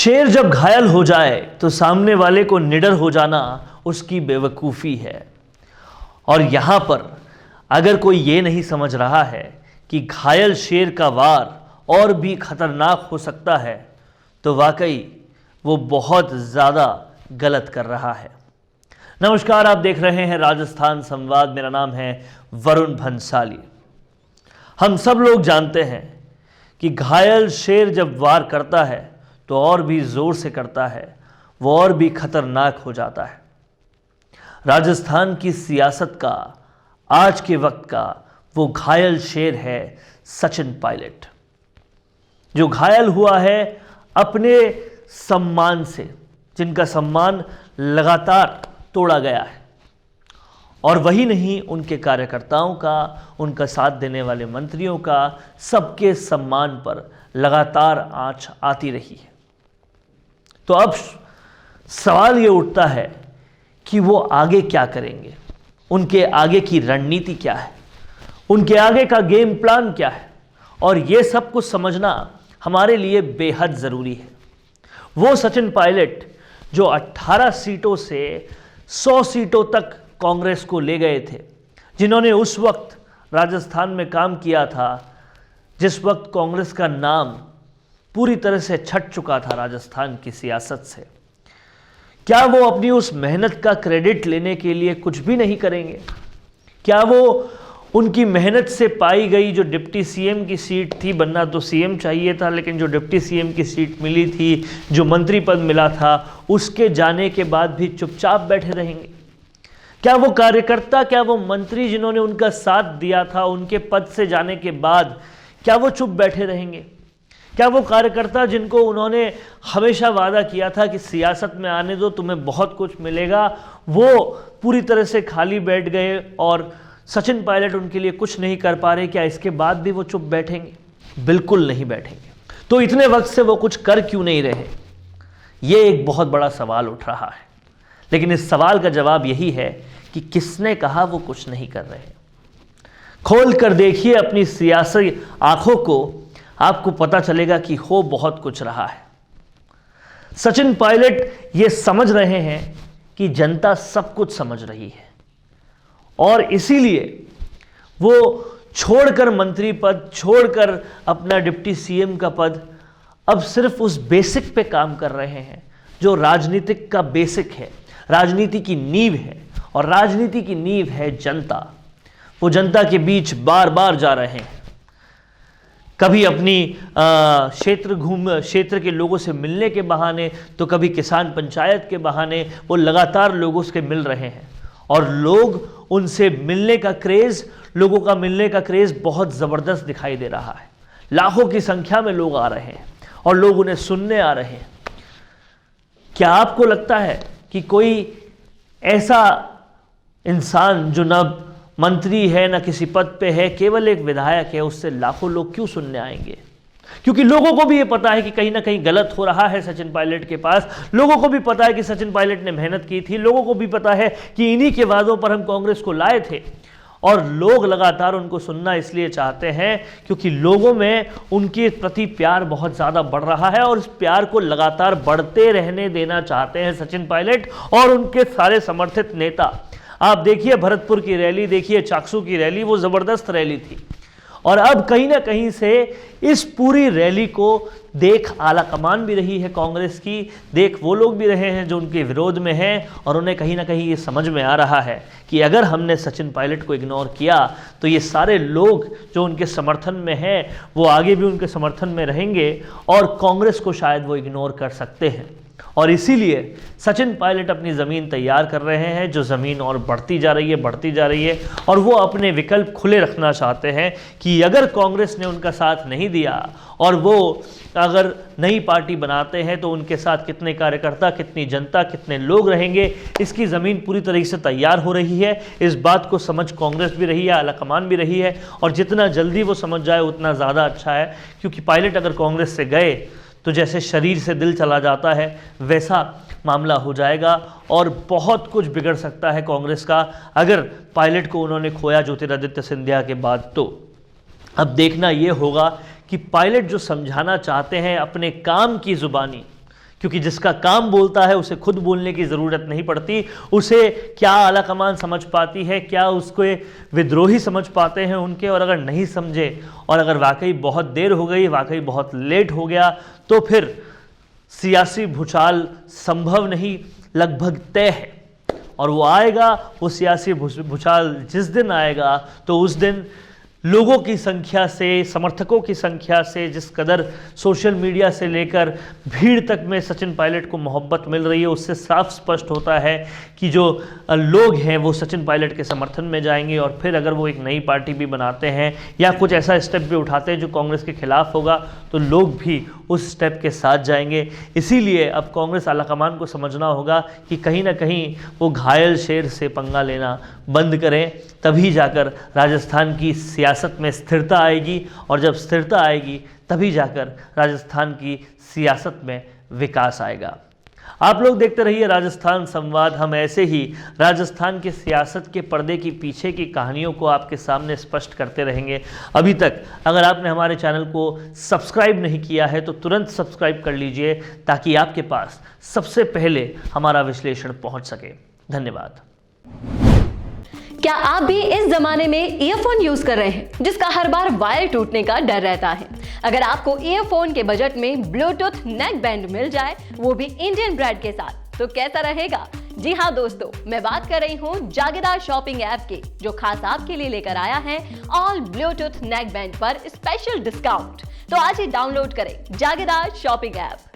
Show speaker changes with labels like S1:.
S1: शेर जब घायल हो जाए तो सामने वाले को निडर हो जाना उसकी बेवकूफ़ी है। और यहाँ पर अगर कोई ये नहीं समझ रहा है कि घायल शेर का वार और भी खतरनाक हो सकता है तो वाकई वो बहुत ज़्यादा गलत कर रहा है। नमस्कार, आप देख रहे हैं राजस्थान संवाद। मेरा नाम है वरुण भंसाली। हम सब लोग जानते हैं कि घायल शेर जब वार करता है तो और भी ज़ोर से करता है, वो और भी खतरनाक हो जाता है। राजस्थान की सियासत का आज के वक्त का वो घायल शेर है सचिन पायलट, जो घायल हुआ है अपने सम्मान से, जिनका सम्मान लगातार तोड़ा गया है। और वही नहीं, उनके कार्यकर्ताओं का, उनका साथ देने वाले मंत्रियों का, सबके सम्मान पर लगातार आंच आती रही है। तो अब सवाल ये उठता है कि वो आगे क्या करेंगे, उनके आगे की रणनीति क्या है, उनके आगे का गेम प्लान क्या है। और ये सब कुछ समझना हमारे लिए बेहद ज़रूरी है। वो सचिन पायलट जो 18 सीटों से 100 सीटों तक कांग्रेस को ले गए थे, जिन्होंने उस वक्त राजस्थान में काम किया था जिस वक्त कांग्रेस का नाम पूरी तरह से छट चुका था राजस्थान की सियासत से, क्या वो अपनी उस मेहनत का क्रेडिट लेने के लिए कुछ भी नहीं करेंगे? क्या वो उनकी मेहनत से पाई गई जो डिप्टी सीएम की सीट थी, बनना तो सीएम चाहिए था लेकिन जो डिप्टी सीएम की सीट मिली थी, जो मंत्री पद मिला था, उसके जाने के बाद भी चुपचाप बैठे रहेंगे? क्या वो कार्यकर्ता, क्या वो मंत्री जिन्होंने उनका साथ दिया था, उनके पद से जाने के बाद क्या वो चुप बैठे रहेंगे? क्या वो कार्यकर्ता जिनको उन्होंने हमेशा वादा किया था कि सियासत में आने दो, तुम्हें बहुत कुछ मिलेगा, वो पूरी तरह से खाली बैठ गए और सचिन पायलट उनके लिए कुछ नहीं कर पा रहे? क्या इसके बाद भी वो चुप बैठेंगे? बिल्कुल नहीं बैठेंगे। तो इतने वक्त से वो कुछ कर क्यों नहीं रहे? ये एक बहुत बड़ा सवाल उठ रहा है। लेकिन इस सवाल का जवाब यही है कि किसने कहा वो कुछ नहीं कर रहे? खोल कर देखिए अपनी सियासी आंखों को, आपको पता चलेगा कि हो बहुत कुछ रहा है। सचिन पायलट ये समझ रहे हैं कि जनता सब कुछ समझ रही है और इसीलिए वो छोड़कर मंत्री पद, छोड़कर अपना डिप्टी सीएम का पद, अब सिर्फ उस बेसिक पे काम कर रहे हैं जो राजनीतिक का बेसिक है, राजनीति की नींव है। और राजनीति की नींव है जनता। वो जनता के बीच बार बार जा रहे हैं, कभी अपनी क्षेत्र के लोगों से मिलने के बहाने, तो कभी किसान पंचायत के बहाने वो लगातार लोगों से मिल रहे हैं। और लोग उनसे मिलने का क्रेज़, लोगों का मिलने का क्रेज़ बहुत ज़बरदस्त दिखाई दे रहा है। लाखों की संख्या में लोग आ रहे हैं और लोग उन्हें सुनने आ रहे हैं। क्या आपको लगता है कि कोई ऐसा इंसान जो ना मंत्री है, ना किसी पद पे है, केवल एक विधायक है, उससे लाखों लोग क्यों सुनने आएंगे? क्योंकि लोगों को भी ये पता है कि कहीं ना कहीं गलत हो रहा है सचिन पायलट के पास। लोगों को भी पता है कि सचिन पायलट ने मेहनत की थी। लोगों को भी पता है कि इन्हीं के वादों पर हम कांग्रेस को लाए थे। और लोग लगातार उनको सुनना इसलिए चाहते हैं क्योंकि लोगों में उनके प्रति प्यार बहुत ज़्यादा बढ़ रहा है और इस प्यार को लगातार बढ़ते रहने देना चाहते हैं सचिन पायलट और उनके सारे समर्थित नेता। आप देखिए भरतपुर की रैली, देखिए चाकसू की रैली, वो ज़बरदस्त रैली थी। और अब कहीं ना कहीं से इस पूरी रैली को देख आला कमान भी रही है कांग्रेस की, देख वो लोग भी रहे हैं जो उनके विरोध में हैं। और उन्हें कहीं ना कहीं ये समझ में आ रहा है कि अगर हमने सचिन पायलट को इग्नोर किया तो ये सारे लोग जो उनके समर्थन में हैं वो आगे भी उनके समर्थन में रहेंगे और कांग्रेस को शायद वो इग्नोर कर सकते हैं। और इसीलिए सचिन पायलट अपनी ज़मीन तैयार कर रहे हैं, जो ज़मीन और बढ़ती जा रही है। और वो अपने विकल्प खुले रखना चाहते हैं कि अगर कांग्रेस ने उनका साथ नहीं दिया और वो अगर नई पार्टी बनाते हैं तो उनके साथ कितने कार्यकर्ता, कितनी जनता, कितने लोग रहेंगे, इसकी ज़मीन पूरी तरीके से तैयार हो रही है। इस बात को समझ कांग्रेस भी रही है, आलाकमान भी रही है। और जितना जल्दी वो समझ जाए उतना ज़्यादा अच्छा है, क्योंकि पायलट अगर कांग्रेस से गए तो जैसे शरीर से दिल चला जाता है वैसा मामला हो जाएगा और बहुत कुछ बिगड़ सकता है कांग्रेस का अगर पायलट को उन्होंने खोया ज्योतिरादित्य सिंधिया के बाद। तो अब देखना ये होगा कि पायलट जो समझाना चाहते हैं अपने काम की ज़ुबानी, क्योंकि जिसका काम बोलता है उसे खुद बोलने की ज़रूरत नहीं पड़ती। उसे क्या आला कमान समझ पाती है, क्या उसको विद्रोही समझ पाते हैं उनके, और अगर नहीं समझे और अगर वाकई बहुत देर हो गई, वाकई बहुत लेट हो गया, तो फिर सियासी भूचाल संभव नहीं, लगभग तय है। और वो आएगा, वो सियासी भूचाल जिस दिन आएगा तो उस दिन लोगों की संख्या से, समर्थकों की संख्या से, जिस कदर सोशल मीडिया से लेकर भीड़ तक में सचिन पायलट को मोहब्बत मिल रही है, उससे साफ स्पष्ट होता है कि जो लोग हैं वो सचिन पायलट के समर्थन में जाएंगे। और फिर अगर वो एक नई पार्टी भी बनाते हैं या कुछ ऐसा स्टेप भी उठाते हैं जो कांग्रेस के खिलाफ होगा, तो लोग भी उस स्टेप के साथ जाएंगे। इसीलिए अब कांग्रेस आलाकमान को समझना होगा कि कहीं ना कहीं वो घायल शेर से पंगा लेना बंद करें, तभी जाकर राजस्थान की सियासत में स्थिरता आएगी, और जब स्थिरता आएगी तभी जाकर राजस्थान की सियासत में विकास आएगा। आप लोग देखते रहिए राजस्थान संवाद। हम ऐसे ही राजस्थान की सियासत के पर्दे की पीछे की कहानियों को आपके सामने स्पष्ट करते रहेंगे। अभी तक अगर आपने हमारे चैनल को सब्सक्राइब नहीं किया है तो तुरंत सब्सक्राइब कर लीजिए, ताकि आपके पास सबसे पहले हमारा विश्लेषण पहुंच सके। धन्यवाद।
S2: क्या आप भी इस जमाने में ईयरफोन यूज कर रहे हैं जिसका हर बार वायर टूटने का डर रहता है? अगर आपको ईयरफोन के बजट में ब्लूटूथ नेक बैंड मिल जाए, वो भी इंडियन ब्रांड के साथ, तो कैसा रहेगा? जी हाँ दोस्तों, मैं बात कर रही हूँ जागीदार शॉपिंग ऐप की, जो खास आपके लिए लेकर आया है ऑल ब्लूटूथ नेक बैंड पर स्पेशल डिस्काउंट। तो आज ही डाउनलोड करें जागीदार शॉपिंग ऐप।